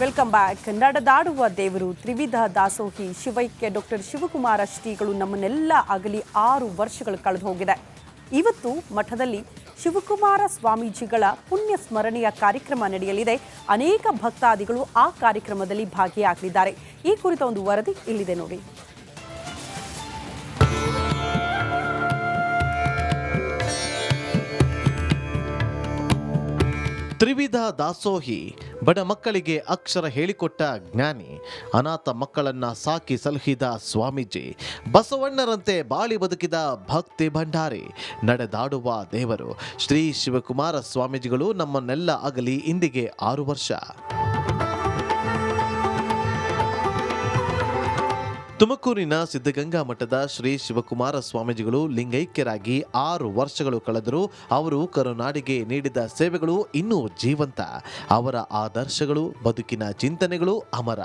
Welcome back. ನಡೆದಾಡುವ ದೇವರು ತ್ರಿವಿಧ ದಾಸೋಹಿ ಶಿವೈಕ್ಯ ಡಾಕ್ಟರ್ ಶಿವಕುಮಾರ ಶ್ರೀಗಳು ನಮ್ಮನ್ನೆಲ್ಲ ಅಗಲಿ 6 ವರ್ಷಗಳು ಕಳೆದು ಹೋಗಿದೆ. ಇವತ್ತು ಮಠದಲ್ಲಿ ಶಿವಕುಮಾರ ಸ್ವಾಮೀಜಿಗಳ ಪುಣ್ಯ ಸ್ಮರಣೆಯ ಕಾರ್ಯಕ್ರಮ ನಡೆಯಲಿದೆ. ಅನೇಕ ಭಕ್ತಾದಿಗಳು ಆ ಕಾರ್ಯಕ್ರಮದಲ್ಲಿ ಭಾಗಿಯಾಗಲಿದ್ದಾರೆ. ಈ ಕುರಿತ ಒಂದು ವರದಿ ಇಲ್ಲಿದೆ ನೋಡಿ. ತ್ರಿವಿಧ ದಾಸೋಹಿ, ಬಡ ಮಕ್ಕಳಿಗೆ ಅಕ್ಷರ ಹೇಳಿಕೊಟ್ಟ ಜ್ಞಾನಿ, ಅನಾಥ ಮಕ್ಕಳನ್ನ ಸಾಕಿ ಸಲಹಿದ ಸ್ವಾಮೀಜಿ, ಬಸವಣ್ಣರಂತೆ ಬಾಳಿ ಬದುಕಿದ ಭಕ್ತಿ ಭಂಡಾರಿ, ನಡೆದಾಡುವ ದೇವರು ಶ್ರೀ ಶಿವಕುಮಾರ ಸ್ವಾಮೀಜಿಗಳು ನಮ್ಮನ್ನೆಲ್ಲ ಅಗಲಿ ಇಂದಿಗೆ 6 ವರ್ಷ. ತುಮಕೂರಿನ ಸಿದ್ಧಗಂಗಾ ಮಠದ ಶ್ರೀ ಶಿವಕುಮಾರ ಸ್ವಾಮೀಜಿಗಳು ಲಿಂಗೈಕ್ಯರಾಗಿ 6 ವರ್ಷಗಳು ಕಳೆದರೂ ಅವರು ಕರುನಾಡಿಗೆ ನೀಡಿದ ಸೇವೆಗಳು ಇನ್ನೂ ಜೀವಂತ. ಅವರ ಆದರ್ಶಗಳು, ಬದುಕಿನ ಚಿಂತನೆಗಳು ಅಮರ.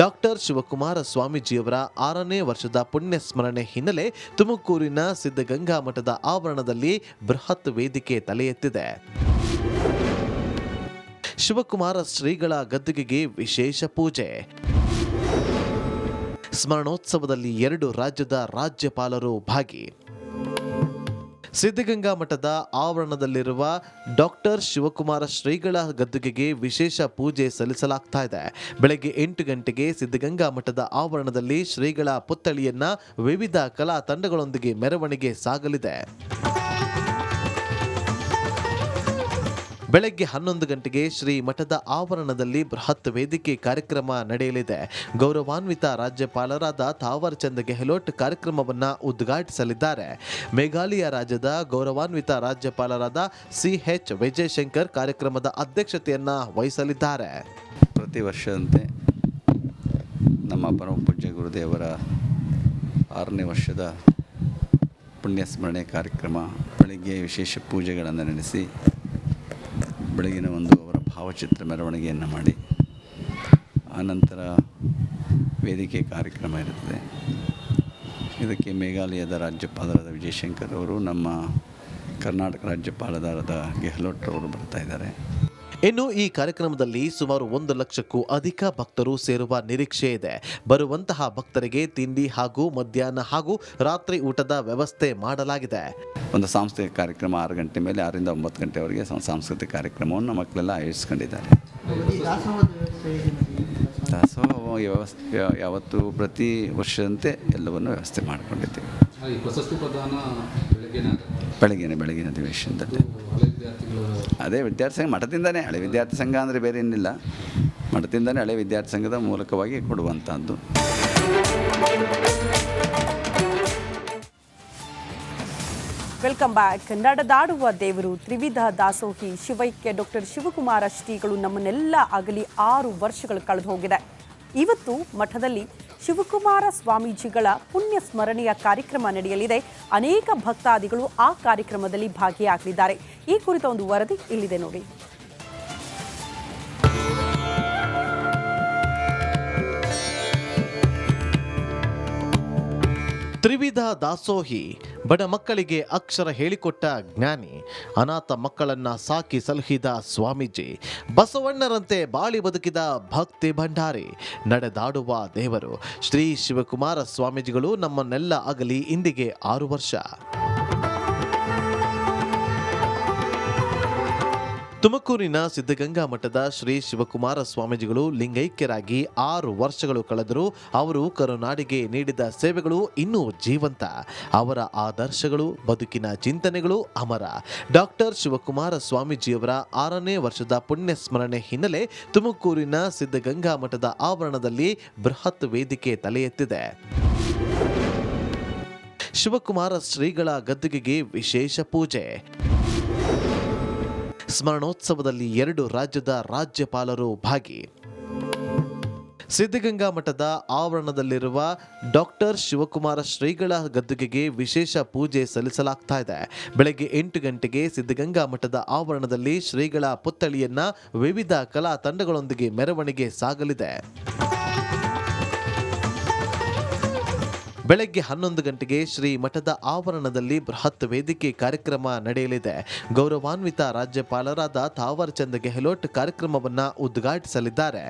ಡಾಕ್ಟರ್ ಶಿವಕುಮಾರ ಸ್ವಾಮೀಜಿಯವರ 6ನೇ ವರ್ಷದ ಪುಣ್ಯ ಸ್ಮರಣೆ ಹಿನ್ನೆಲೆ ತುಮಕೂರಿನ ಸಿದ್ಧಗಂಗಾ ಮಠದ ಆವರಣದಲ್ಲಿ ಬೃಹತ್ ವೇದಿಕೆ ತಲೆ ಎತ್ತಿದೆ. ಶಿವಕುಮಾರ ಶ್ರೀಗಳ ಗದ್ದುಗೆಗೆ ವಿಶೇಷ ಪೂಜೆ. ಸ್ಮರಣೋತ್ಸವದಲ್ಲಿ 2 ರಾಜ್ಯದ ರಾಜ್ಯಪಾಲರು ಭಾಗಿ. ಸಿದ್ಧಗಂಗಾ ಮಠದ ಆವರಣದಲ್ಲಿರುವ ಡಾಕ್ಟರ್ ಶಿವಕುಮಾರ ಶ್ರೀಗಳ ಗದ್ದುಗೆಗೆ ವಿಶೇಷ ಪೂಜೆ ಸಲ್ಲಿಸಲಾಗ್ತಾ ಇದೆ. ಬೆಳಗ್ಗೆ 8 ಗಂಟೆಗೆ ಸಿದ್ಧಗಂಗಾ ಮಠದ ಆವರಣದಲ್ಲಿ ಶ್ರೀಗಳ ಪುತ್ಥಳಿಯನ್ನ ವಿವಿಧ ಕಲಾ ತಂಡಗಳೊಂದಿಗೆ ಮೆರವಣಿಗೆ ಸಾಗಲಿದೆ. ಬೆಳಗ್ಗೆ 11 ಗಂಟೆಗೆ ಶ್ರೀ ಮಠದ ಆವರಣದಲ್ಲಿ ಬೃಹತ್ ವೇದಿಕೆ ಕಾರ್ಯಕ್ರಮ ನಡೆಯಲಿದೆ. ಗೌರವಾನ್ವಿತ ರಾಜ್ಯಪಾಲರಾದ ಥಾವರ್ ಚಂದ್ ಗೆಹ್ಲೋಟ್ ಕಾರ್ಯಕ್ರಮವನ್ನು ಉದ್ಘಾಟಿಸಲಿದ್ದಾರೆ. ಮೇಘಾಲಯ ರಾಜ್ಯದ ಗೌರವಾನ್ವಿತ ರಾಜ್ಯಪಾಲರಾದ CH ವಿಜಯಶಂಕರ್ ಕಾರ್ಯಕ್ರಮದ ಅಧ್ಯಕ್ಷತೆಯನ್ನ ವಹಿಸಲಿದ್ದಾರೆ. ಪ್ರತಿ ವರ್ಷದಂತೆ ನಮ್ಮ ಪರಮ ಪೂಜ್ಯ ಗುರುದೇವರ 6ನೇ ವರ್ಷದ ಪುಣ್ಯ ಸ್ಮರಣೆ ಕಾರ್ಯಕ್ರಮ ಬೆಳಗ್ಗೆ ವಿಶೇಷ ಪೂಜೆಗಳನ್ನು ನಡೆಸಿ ಬೆಳಗಿನ ಅವರ ಭಾವಚಿತ್ರ ಮೆರವಣಿಗೆಯನ್ನು ಮಾಡಿ ಆನಂತರ ವೇದಿಕೆ ಕಾರ್ಯಕ್ರಮ ಇರುತ್ತದೆ. ಇದಕ್ಕೆ ಮೇಘಾಲಯದ ರಾಜ್ಯಪಾಲರಾದ ವಿಜಯಶಂಕರ್ ಅವರು, ನಮ್ಮ ಕರ್ನಾಟಕ ರಾಜ್ಯಪಾಲರಾದ ಗೆಹ್ಲೋಟ್ ಅವರು ಬರ್ತಾ ಇದ್ದಾರೆ. ಇನ್ನು ಈ ಕಾರ್ಯಕ್ರಮದಲ್ಲಿ ಸುಮಾರು 1 ಲಕ್ಷಕ್ಕೂ ಅಧಿಕ ಭಕ್ತರು ಸೇರುವ ನಿರೀಕ್ಷೆ ಇದೆ. ಬರುವಂತಹ ಭಕ್ತರಿಗೆ ತಿಂಡಿ ಹಾಗೂ ಮಧ್ಯಾಹ್ನ ಹಾಗೂ ರಾತ್ರಿ ಊಟದ ವ್ಯವಸ್ಥೆ ಮಾಡಲಾಗಿದೆ. ಒಂದು ಸಾಂಸ್ಕೃತಿಕ ಕಾರ್ಯಕ್ರಮ 6 ಗಂಟೆ ಮೇಲೆ 6ರಿಂದ 9 ಗಂಟೆವರೆಗೆ ಸಾಂಸ್ಕೃತಿಕ ಕಾರ್ಯಕ್ರಮವನ್ನು ಮಕ್ಕಳೆಲ್ಲ ಆಯೋಜಿಸ್ಕೊಂಡಿದ್ದಾರೆ. ದಾಸೋಹ ವ್ಯವಸ್ಥೆ ಯಾವತ್ತು ಪ್ರತಿ ವರ್ಷದಂತೆ ಎಲ್ಲವನ್ನು ವ್ಯವಸ್ಥೆ ಮಾಡಿಕೊಂಡಿದ್ದೇವೆ. ಬೆಳಗಿನ ಅಧಿವೇಶನದಲ್ಲಿ ಅದೇ ವಿದ್ಯಾರ್ಥಿ ಸಂಘ ಮಠದಿಂದನೇ, ಹಳೆ ವಿದ್ಯಾರ್ಥಿ ಸಂಘ ಅಂದರೆ ಬೇರೆ ಏನಿಲ್ಲ, ಮಠದಿಂದನೇ ಹಳೆ ವಿದ್ಯಾರ್ಥಿ ಸಂಘದ ಮೂಲಕವಾಗಿ ಕೊಡುವಂಥದ್ದು. Welcome back. ನಡೆದಾಡುವ ದೇವರು ತ್ರಿವಿಧ ದಾಸೋಹಿ ಶಿವೈಕ್ಯ ಡಾಕ್ಟರ್ ಶಿವಕುಮಾರ ಶ್ರೀಗಳು ನಮ್ಮನ್ನೆಲ್ಲ ಅಗಲಿ 6 ವರ್ಷಗಳು ಕಳೆದು ಹೋಗಿದೆ. ಇವತ್ತು ಮಠದಲ್ಲಿ ಶಿವಕುಮಾರ ಸ್ವಾಮೀಜಿಗಳ ಪುಣ್ಯ ಸ್ಮರಣೆಯ ಕಾರ್ಯಕ್ರಮ ನಡೆಯಲಿದೆ. ಅನೇಕ ಭಕ್ತಾದಿಗಳು ಆ ಕಾರ್ಯಕ್ರಮದಲ್ಲಿ ಭಾಗಿಯಾಗಲಿದ್ದಾರೆ. ಈ ಕುರಿತ ಒಂದು ವರದಿ ಇಲ್ಲಿದೆ ನೋಡಿ. ತ್ರಿವಿಧ ದಾಸೋಹಿ, ಬಡ ಮಕ್ಕಳಿಗೆ ಅಕ್ಷರ ಹೇಳಿಕೊಟ್ಟ ಜ್ಞಾನಿ, ಅನಾಥ ಮಕ್ಕಳನ್ನ ಸಾಕಿ ಸಲಹಿದ ಸ್ವಾಮೀಜಿ, ಬಸವಣ್ಣರಂತೆ ಬಾಳಿ ಬದುಕಿದ ಭಕ್ತಿ ಭಂಡಾರಿ, ನಡೆದಾಡುವ ದೇವರು ಶ್ರೀ ಶಿವಕುಮಾರ ಸ್ವಾಮೀಜಿಗಳು ನಮ್ಮನ್ನೆಲ್ಲ ಅಗಲಿ ಇಂದಿಗೆ 6 ವರ್ಷ. ತುಮಕೂರಿನ ಸಿದ್ಧಗಂಗಾ ಮಠದ ಶ್ರೀ ಶಿವಕುಮಾರ ಸ್ವಾಮೀಜಿಗಳು ಲಿಂಗೈಕ್ಯರಾಗಿ 6 ವರ್ಷಗಳು ಕಳೆದರೂ ಅವರು ಕರುನಾಡಿಗೆ ನೀಡಿದ ಸೇವೆಗಳು ಇನ್ನೂ ಜೀವಂತ. ಅವರ ಆದರ್ಶಗಳು, ಬದುಕಿನ ಚಿಂತನೆಗಳು ಅಮರ. ಡಾಕ್ಟರ್ ಶಿವಕುಮಾರ ಸ್ವಾಮೀಜಿಯವರ 6ನೇ ವರ್ಷದ ಪುಣ್ಯ ಸ್ಮರಣೆ ಹಿನ್ನೆಲೆ ತುಮಕೂರಿನ ಸಿದ್ಧಗಂಗಾ ಮಠದ ಆವರಣದಲ್ಲಿ ಬೃಹತ್ ವೇದಿಕೆ ತಲೆ ಎತ್ತಿದೆ. ಶಿವಕುಮಾರ ಶ್ರೀಗಳ ಗದ್ದುಗೆಗೆ ವಿಶೇಷ ಪೂಜೆ. ಸ್ಮರಣೋತ್ಸವದಲ್ಲಿ 2 ರಾಜ್ಯದ ರಾಜ್ಯಪಾಲರು ಭಾಗಿ. ಸಿದ್ಧಗಂಗಾ ಮಠದ ಆವರಣದಲ್ಲಿರುವ ಡಾಕ್ಟರ್ ಶಿವಕುಮಾರ ಶ್ರೀಗಳ ಗದ್ದುಗೆಗೆ ವಿಶೇಷ ಪೂಜೆ ಸಲ್ಲಿಸಲಾಗ್ತಾ ಇದೆ. ಬೆಳಗ್ಗೆ 8 ಗಂಟೆಗೆ ಸಿದ್ಧಗಂಗಾ ಮಠದ ಆವರಣದಲ್ಲಿ ಶ್ರೀಗಳ ಪುತ್ಥಳಿಯನ್ನ ವಿವಿಧ ಕಲಾ ತಂಡಗಳೊಂದಿಗೆ ಮೆರವಣಿಗೆ ಸಾಗಲಿದೆ. ಬೆಳಗ್ಗೆ 11 ಗಂಟೆಗೆ ಶ್ರೀ ಮಠದ ಆವರಣದಲ್ಲಿ ಬೃಹತ್ ವೇದಿಕೆ ಕಾರ್ಯಕ್ರಮ ನಡೆಯಲಿದೆ. ಗೌರವಾನ್ವಿತ ರಾಜ್ಯಪಾಲರಾದ ಥಾವರ್ ಚಂದ್ ಗೆಹ್ಲೋಟ್ ಕಾರ್ಯಕ್ರಮವನ್ನು ಉದ್ಘಾಟಿಸಲಿದ್ದಾರೆ.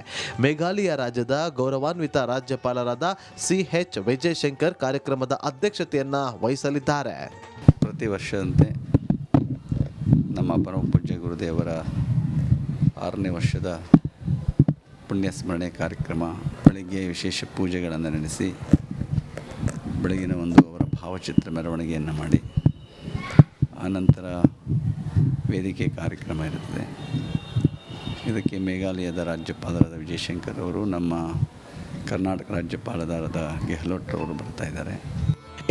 ಮೇಘಾಲಯ ರಾಜ್ಯದ ಗೌರವಾನ್ವಿತ ರಾಜ್ಯಪಾಲರಾದ CH ವಿಜಯಶಂಕರ್ ಕಾರ್ಯಕ್ರಮದ ಅಧ್ಯಕ್ಷತೆಯನ್ನು ವಹಿಸಲಿದ್ದಾರೆ. ಪ್ರತಿ ವರ್ಷದಂತೆ ನಮ್ಮ ಪರಮ ಪೂಜ್ಯ ಗುರುದೇವರ 6ನೇ ವರ್ಷದ ಪುಣ್ಯ ಸ್ಮರಣೆ ಕಾರ್ಯಕ್ರಮ ಬೆಳಗ್ಗೆ ವಿಶೇಷ ಪೂಜೆಗಳನ್ನು ನಡೆಸಿ ಬೆಳಗಿನ ಒಂದು ಅವರ ಭಾವಚಿತ್ರ ಮೆರವಣಿಗೆಯನ್ನು ಮಾಡಿ ಆನಂತರ ವೇದಿಕೆ ಕಾರ್ಯಕ್ರಮ ಇರುತ್ತದೆ. ಇದಕ್ಕೆ ಮೇಘಾಲಯದ ರಾಜ್ಯಪಾಲರಾದ ವಿಜಯಶಂಕರ್ ಅವರು, ನಮ್ಮ ಕರ್ನಾಟಕ ರಾಜ್ಯಪಾಲರಾದ ಗೆಹ್ಲೋಟ್ ಅವರು ಬರ್ತಾ ಇದ್ದಾರೆ.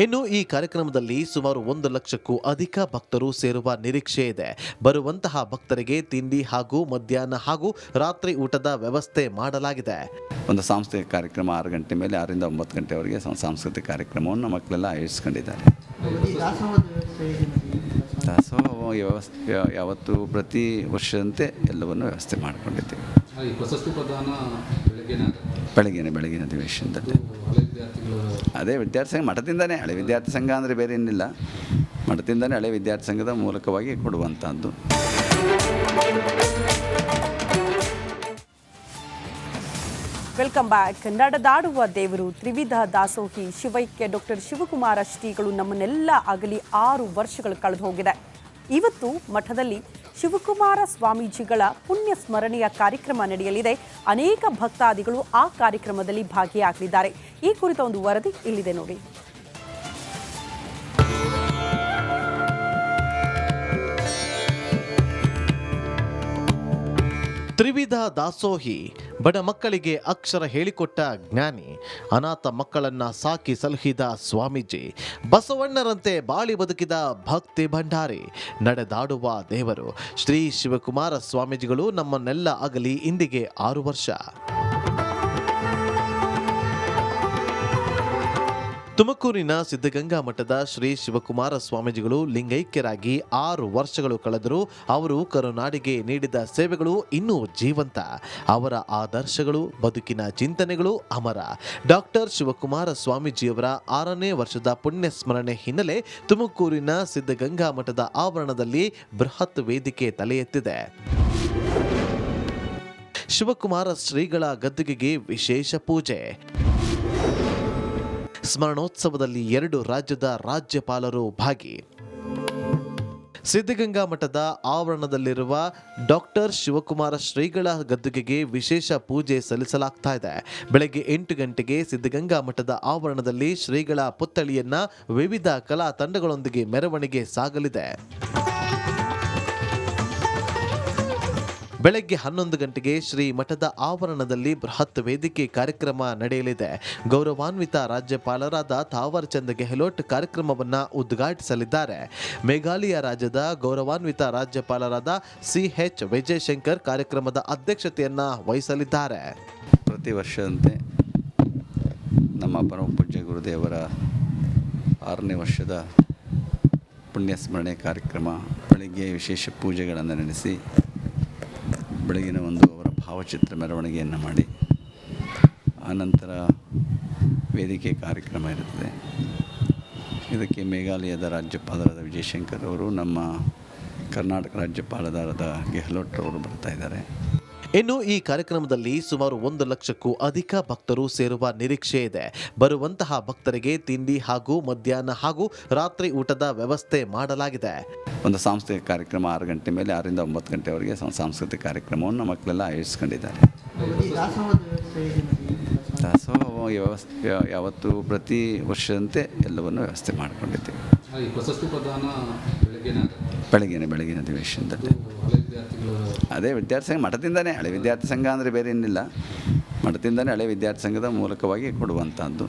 ಇನ್ನು ಈ ಕಾರ್ಯಕ್ರಮದಲ್ಲಿ ಸುಮಾರು 1 ಲಕ್ಷಕ್ಕೂ ಅಧಿಕ ಭಕ್ತರು ಸೇರುವ ನಿರೀಕ್ಷೆ ಇದೆ. ಬರುವಂತಹ ಭಕ್ತರಿಗೆ ತಿಂಡಿ ಹಾಗೂ ಮಧ್ಯಾಹ್ನ ಹಾಗೂ ರಾತ್ರಿ ಊಟದ ವ್ಯವಸ್ಥೆ ಮಾಡಲಾಗಿದೆ. ಒಂದು ಸಾಂಸ್ಕೃತಿಕ ಕಾರ್ಯಕ್ರಮ 6 ಗಂಟೆ ಮೇಲೆ 6ರಿಂದ 9 ಗಂಟೆವರೆಗೆ ಸಾಂಸ್ಕೃತಿಕ ಕಾರ್ಯಕ್ರಮವನ್ನು ಮಕ್ಕಳೆಲ್ಲ ಆಯೋಜಿಸ್ಕೊಂಡಿದ್ದಾರೆ. ದಾಸೋಹ ವ್ಯವಸ್ಥೆ ಯಾವತ್ತು ಪ್ರತಿ ವರ್ಷದಂತೆ ಎಲ್ಲವನ್ನು ವ್ಯವಸ್ಥೆ ಮಾಡಿಕೊಂಡಿದ್ದೇವೆ. ಪ್ರಶಸ್ತಿ ಪ್ರದಾನ ಬೆಳಗಿನ ಅಧಿವೇಶನದಲ್ಲಿ ಅದೇ ವಿದ್ಯಾರ್ಥಿ ಸಂಘ ಮಠದಿಂದನೇ, ಹಳೆ ವಿದ್ಯಾರ್ಥಿ ಸಂಘ ಅಂದರೆ ಬೇರೆ ಏನಿಲ್ಲ, ಮಠದಿಂದನೇ ಹಳೆ ವಿದ್ಯಾರ್ಥಿ ಸಂಘದ ಮೂಲಕವಾಗಿ ಕೊಡುವಂಥದ್ದು. Welcome back. ಕನ್ನಡದಾಡುವ ದೇವರು ತ್ರಿವಿಧ ದಾಸೋಹಿ ಶಿವೈಕ್ಯ ಡಾಕ್ಟರ್ ಶಿವಕುಮಾರ ಶ್ರೀಗಳು ನಮ್ಮನ್ನೆಲ್ಲ ಅಗಲಿ 6 ವರ್ಷಗಳು ಕಳೆದು ಹೋಗಿದೆ. ಇವತ್ತು ಮಠದಲ್ಲಿ ಶಿವಕುಮಾರ ಸ್ವಾಮೀಜಿಗಳ ಪುಣ್ಯ ಸ್ಮರಣೆಯ ಕಾರ್ಯಕ್ರಮ ನಡೆಯಲಿದೆ. ಅನೇಕ ಭಕ್ತಾದಿಗಳು ಆ ಕಾರ್ಯಕ್ರಮದಲ್ಲಿ ಭಾಗಿಯಾಗಲಿದ್ದಾರೆ. ಈ ಕುರಿತ ಒಂದು ವರದಿ ಇಲ್ಲಿದೆ ನೋಡಿ. ತ್ರಿವಿಧ ದಾಸೋಹಿ, ಬಡ ಮಕ್ಕಳಿಗೆ ಅಕ್ಷರ ಹೇಳಿಕೊಟ್ಟ ಜ್ಞಾನಿ, ಅನಾಥ ಮಕ್ಕಳನ್ನ ಸಾಕಿ ಸಲಹಿದ ಸ್ವಾಮೀಜಿ, ಬಸವಣ್ಣರಂತೆ ಬಾಳಿ ಬದುಕಿದ ಭಕ್ತಿ ಭಂಡಾರಿ, ನಡೆದಾಡುವ ದೇವರು ಶ್ರೀ ಶಿವಕುಮಾರ ಸ್ವಾಮೀಜಿಗಳು ನಮ್ಮನ್ನೆಲ್ಲ ಅಗಲಿ ಇಂದಿಗೆ 6 ವರ್ಷ. ತುಮಕೂರಿನ ಸಿದ್ಧಗಂಗಾ ಮಠದ ಶ್ರೀ ಶಿವಕುಮಾರ ಸ್ವಾಮೀಜಿಗಳು ಲಿಂಗೈಕ್ಯರಾಗಿ 6 ವರ್ಷಗಳು ಕಳೆದರೂ ಅವರು ಕರುನಾಡಿಗೆ ನೀಡಿದ ಸೇವೆಗಳು ಇನ್ನೂ ಜೀವಂತ. ಅವರ ಆದರ್ಶಗಳು, ಬದುಕಿನ ಚಿಂತನೆಗಳು ಅಮರ. ಡಾಕ್ಟರ್ ಶಿವಕುಮಾರ ಸ್ವಾಮೀಜಿಯವರ 6ನೇ ವರ್ಷದ ಪುಣ್ಯ ಸ್ಮರಣೆ ಹಿನ್ನೆಲೆ ತುಮಕೂರಿನ ಸಿದ್ಧಗಂಗಾ ಮಠದ ಆವರಣದಲ್ಲಿ ಬೃಹತ್ ವೇದಿಕೆ ತಲೆ ಎತ್ತಿದೆ. ಶಿವಕುಮಾರ ಶ್ರೀಗಳ ಗದ್ದುಗೆಗೆ ವಿಶೇಷ ಪೂಜೆ. ಸ್ಮರಣೋತ್ಸವದಲ್ಲಿ 2 ರಾಜ್ಯದ ರಾಜ್ಯಪಾಲರು ಭಾಗಿ. ಸಿದ್ಧಗಂಗಾ ಮಠದ ಆವರಣದಲ್ಲಿರುವ ಡಾಕ್ಟರ್ ಶಿವಕುಮಾರ ಶ್ರೀಗಳ ಗದ್ದುಗೆಗೆ ವಿಶೇಷ ಪೂಜೆ ಸಲ್ಲಿಸಲಾಗ್ತಾ ಇದೆ. ಬೆಳಗ್ಗೆ 8 ಗಂಟೆಗೆ ಸಿದ್ಧಗಂಗಾ ಮಠದ ಆವರಣದಲ್ಲಿ ಶ್ರೀಗಳ ಪುತ್ಥಳಿಯನ್ನ ವಿವಿಧ ಕಲಾ ತಂಡಗಳೊಂದಿಗೆ ಮೆರವಣಿಗೆ ಸಾಗಲಿದೆ. ಬೆಳಗ್ಗೆ 11 ಗಂಟೆಗೆ ಶ್ರೀ ಮಠದ ಆವರಣದಲ್ಲಿ ಬೃಹತ್ ವೇದಿಕೆ ಕಾರ್ಯಕ್ರಮ ನಡೆಯಲಿದೆ. ಗೌರವಾನ್ವಿತ ರಾಜ್ಯಪಾಲರಾದ ಥಾವರ್ ಚಂದ್ ಗೆಹ್ಲೋಟ್ ಕಾರ್ಯಕ್ರಮವನ್ನು ಉದ್ಘಾಟಿಸಲಿದ್ದಾರೆ. ಮೇಘಾಲಯ ರಾಜ್ಯದ ಗೌರವಾನ್ವಿತ ರಾಜ್ಯಪಾಲರಾದ CH ವಿಜಯಶಂಕರ್ ಕಾರ್ಯಕ್ರಮದ ಅಧ್ಯಕ್ಷತೆಯನ್ನು ವಹಿಸಲಿದ್ದಾರೆ. ಪ್ರತಿ ವರ್ಷದಂತೆ ನಮ್ಮ ಪರಮ ಪೂಜ್ಯ ಗುರುದೇವರ 6ನೇ ವರ್ಷದ ಪುಣ್ಯ ಸ್ಮರಣೆ ಕಾರ್ಯಕ್ರಮ ಬೆಳಗ್ಗೆ ವಿಶೇಷ ಪೂಜೆಗಳನ್ನು ನಡೆಸಿ ಬೆಳಗಿನ ಒಂದು ಅವರ ಭಾವಚಿತ್ರ ಮೆರವಣಿಗೆಯನ್ನು ಮಾಡಿ ಆನಂತರ ವೇದಿಕೆ ಕಾರ್ಯಕ್ರಮ ಇರುತ್ತದೆ. ಇದಕ್ಕೆ ಮೇಘಾಲಯದ ರಾಜ್ಯಪಾಲರಾದ ವಿಜಯಶಂಕರ್ ಅವರು, ನಮ್ಮ ಕರ್ನಾಟಕ ರಾಜ್ಯಪಾಲರಾದ ಗೆಹ್ಲೋಟ್ ಅವರು ಬರ್ತಾ ಇದ್ದಾರೆ. ಇನ್ನು ಈ ಕಾರ್ಯಕ್ರಮದಲ್ಲಿ ಸುಮಾರು 1 ಲಕ್ಷಕ್ಕೂ ಅಧಿಕ ಭಕ್ತರು ಸೇರುವ ನಿರೀಕ್ಷೆ ಇದೆ. ಬರುವಂತಹ ಭಕ್ತರಿಗೆ ತಿಂಡಿ ಹಾಗೂ ಮಧ್ಯಾಹ್ನ ಹಾಗೂ ರಾತ್ರಿ ಊಟದ ವ್ಯವಸ್ಥೆ ಮಾಡಲಾಗಿದೆ. ಒಂದು ಸಾಂಸ್ಕೃತಿಕ ಕಾರ್ಯಕ್ರಮ 6 ಗಂಟೆ ಮೇಲೆ 6ರಿಂದ 9 ಗಂಟೆವರೆಗೆ ಸಾಂಸ್ಕೃತಿಕ ಕಾರ್ಯಕ್ರಮವನ್ನು ಮಕ್ಕಳೆಲ್ಲ ಆಯೋಜಿಸ್ಕೊಂಡಿದ್ದಾರೆ. ದಾಸೋಹ ವ್ಯವಸ್ಥೆ ಯಾವತ್ತು ಪ್ರತಿ ವರ್ಷದಂತೆ ಎಲ್ಲವನ್ನು ವ್ಯವಸ್ಥೆ ಮಾಡಿಕೊಂಡಿದ್ದೇವೆ. ಪ್ರಶಸ್ತಿ ಪ್ರದಾನ ಬೆಳಗಿನ ಅಧಿವೇಶನದಲ್ಲಿ ಅದೇ ವಿದ್ಯಾರ್ಥಿ ಸಂಘ ಮಠದಿಂದನೇ, ಹಳೆ ವಿದ್ಯಾರ್ಥಿ ಸಂಘ ಅಂದರೆ ಬೇರೆ ಏನಿಲ್ಲ, ಮಠದಿಂದನೇ ಹಳೆ ವಿದ್ಯಾರ್ಥಿ ಸಂಘದ ಮೂಲಕವಾಗಿ ಕೊಡುವಂಥದ್ದು.